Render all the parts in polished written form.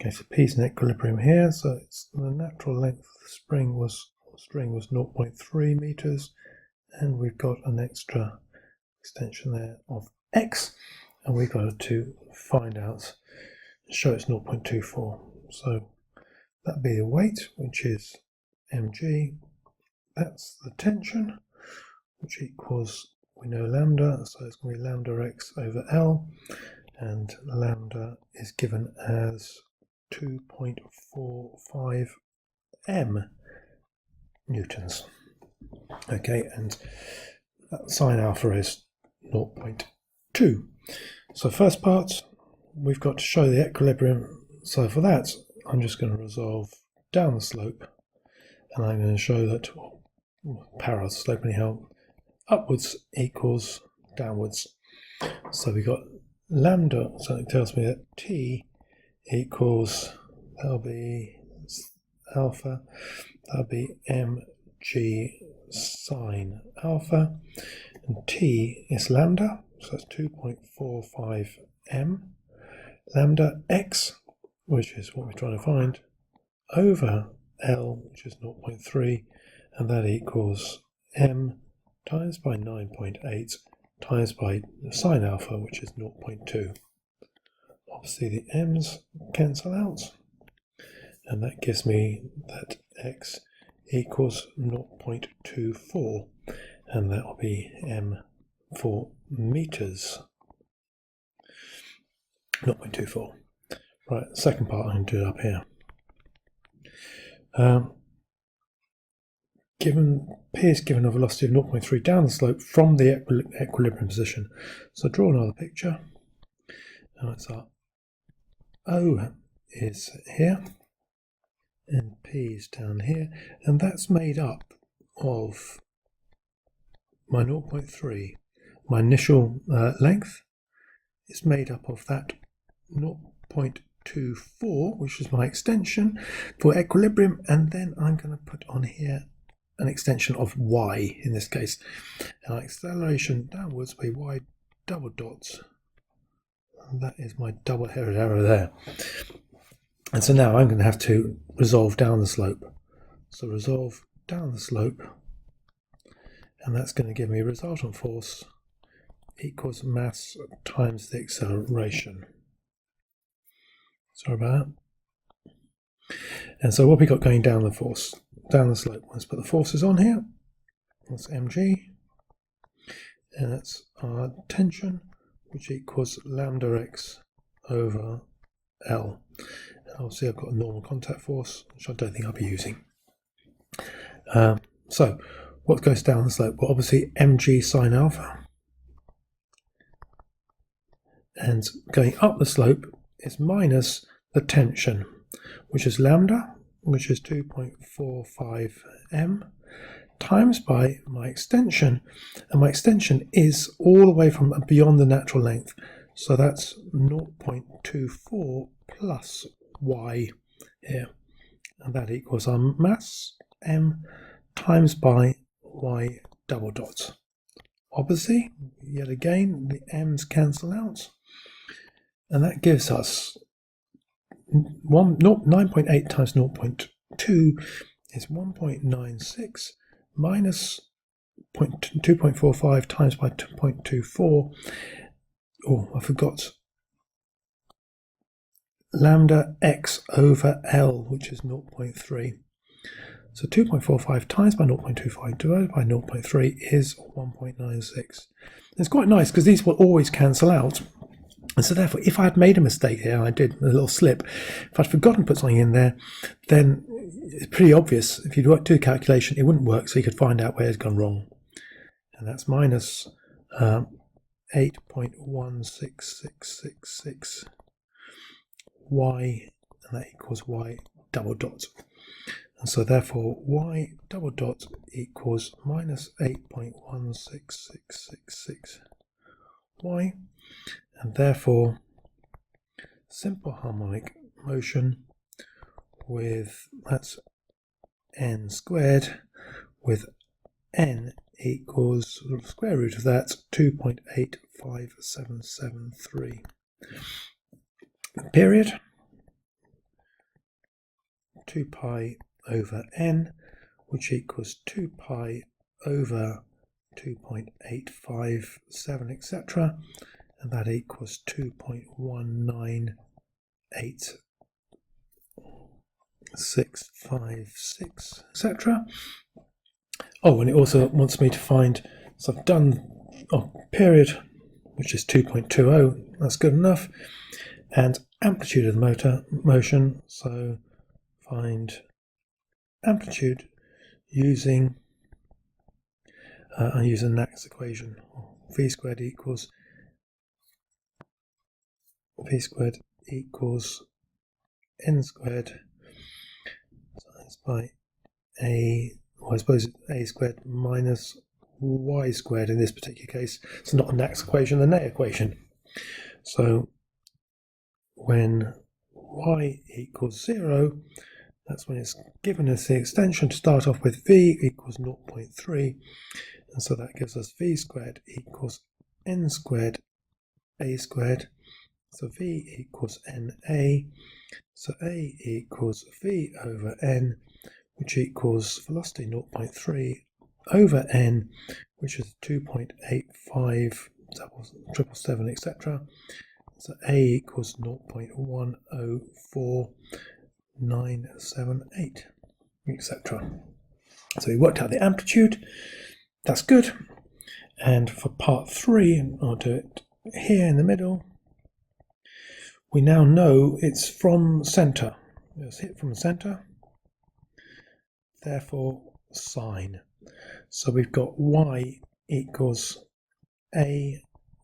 Okay, so P's in equilibrium here, so it's the natural length of the string was 0.3 meters, and we've got an extra extension there of x, and we've got to find out, show it's 0.24. So that'd be the weight, which is mg. That's the tension, which equals, we know lambda, so it's going to be lambda x over L, and lambda is given as 2.45 m newtons. Okay, and sine alpha is 0.2. So first part, we've got to show the equilibrium. So for that, I'm just going to resolve down the slope, and I'm going to show that parallel slope anyhow, upwards equals downwards. So we've got lambda, so it tells me that t equals, that'll be alpha, that'll be mg sine alpha, and t is lambda, so that's 2.45 m, lambda x, which is what we're trying to find, over L, which is 0.3, and that equals m times by 9.8 times by sine alpha, which is 0.2. Obviously the m's cancel out, and that gives me that x equals 0.24, and that will be m for meters. 0.24. Right, second part I'm going to do it up here. Given P is given a velocity of 0.3 down the slope from the equilibrium position. So draw another picture. And it's our O is here, and P is down here, and that's made up of my 0.3. My initial length is made up of that 0.24, which is my extension for equilibrium, and then I'm going to put on here an extension of y in this case. And our acceleration downwards will be y double dots. And that is my double-headed arrow there. And so now I'm going to have to resolve down the slope. So resolve down the slope, and that's going to give me a resultant force equals mass times the acceleration. Sorry about that. And so what we got going down the slope, let's put the forces on here. That's mg, and that's our tension, which equals lambda x over L. And obviously I've got a normal contact force, which I don't think I'll be using. So what goes down the slope? Well, obviously mg sine alpha. And going up the slope is minus the tension, which is lambda, which is 2.45 m, times by my extension, and my extension is all the way from beyond the natural length, so that's 0.24 plus y here, and that equals our mass m times by y double dots. Obviously, yet again, the m's cancel out, and that gives us 9.8 times 0.2 is 1.96 minus 2.45 times by 2.24. Oh, I forgot. Lambda x over L, which is 0.3. So 2.45 times by 0.25 divided by 0.3 is 1.96. It's quite nice because these will always cancel out. And so therefore, if I had made a mistake here, and I did a little slip, if I'd forgotten to put something in there, then it's pretty obvious. If you do a calculation, it wouldn't work, so you could find out where it's gone wrong. And that's minus 8.16666 y, and that equals y double dot. And so therefore, y double dot equals minus 8.16666 y. And therefore, simple harmonic motion with, that's n squared, with n equals square root of that 2.85773. Period. 2 pi over n, which equals 2 pi over 2.857, etc. And that equals 2.1986656, etc. Oh, and it also wants me to find, so I've done period, which is 2.20, that's good enough, and amplitude of the motion, so find amplitude using I use a Nack's equation. V squared equals n squared times by a, well, I suppose a squared minus y squared in this particular case. It's not a Nack's equation, a Ney equation. So when y equals 0, that's when it's given us the extension to start off with v equals 0.3, and so that gives us v squared equals n squared a squared, so v equals na, so a equals v over n, which equals velocity 0.3 over n, which is 2.8577, etc. So a equals 0.104978, etc. So we worked out the amplitude. That's good. And for part 3, I'll do it here in the middle. We now know it's from centre. It's hit from the centre. Therefore, sine. So we've got y equals a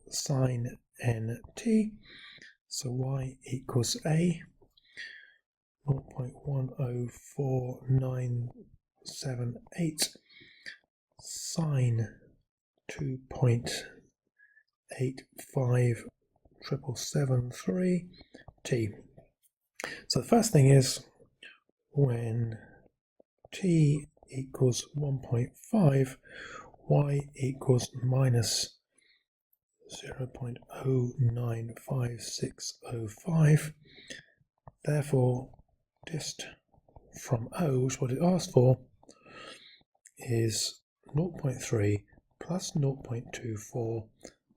sine nt. So y equals a 0.104978 sine 2.85773 t. So the first thing is when t equals 1.5, y equals minus 0.095605. Therefore, dist from O, which is what it asked for, is 0.3 plus 0.24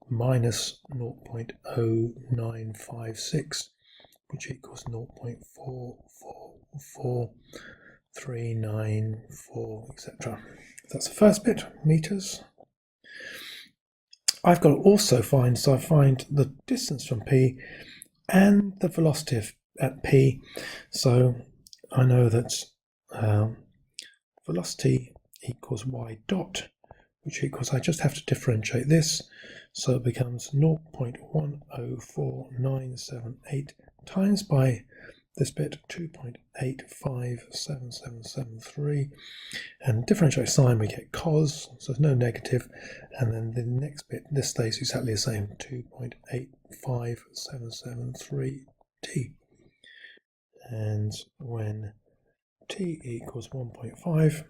minus 0.0956, which equals 0.444394, etc. That's the first bit, meters. I've got to also find, so I find the distance from P and the velocity at P. So I know that velocity equals y dot, which equals, I just have to differentiate this, so it becomes 0.104978 times by this bit 2.857773, and differentiate sign we get cos, so there's no negative, and then the next bit, this stays exactly the same, 2.85773 t. And when t equals 1.5,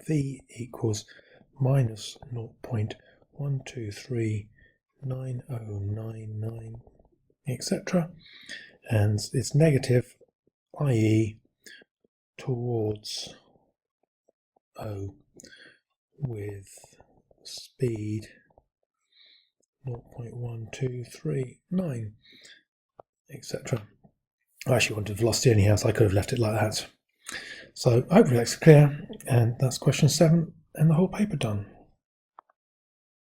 v equals minus 0.1239099, etc. And it's negative, i.e. towards O with speed 0.1239, etc. I actually wanted velocity anyhow, so I could have left it like that. So hopefully that's clear, and that's question 7 and the whole paper done.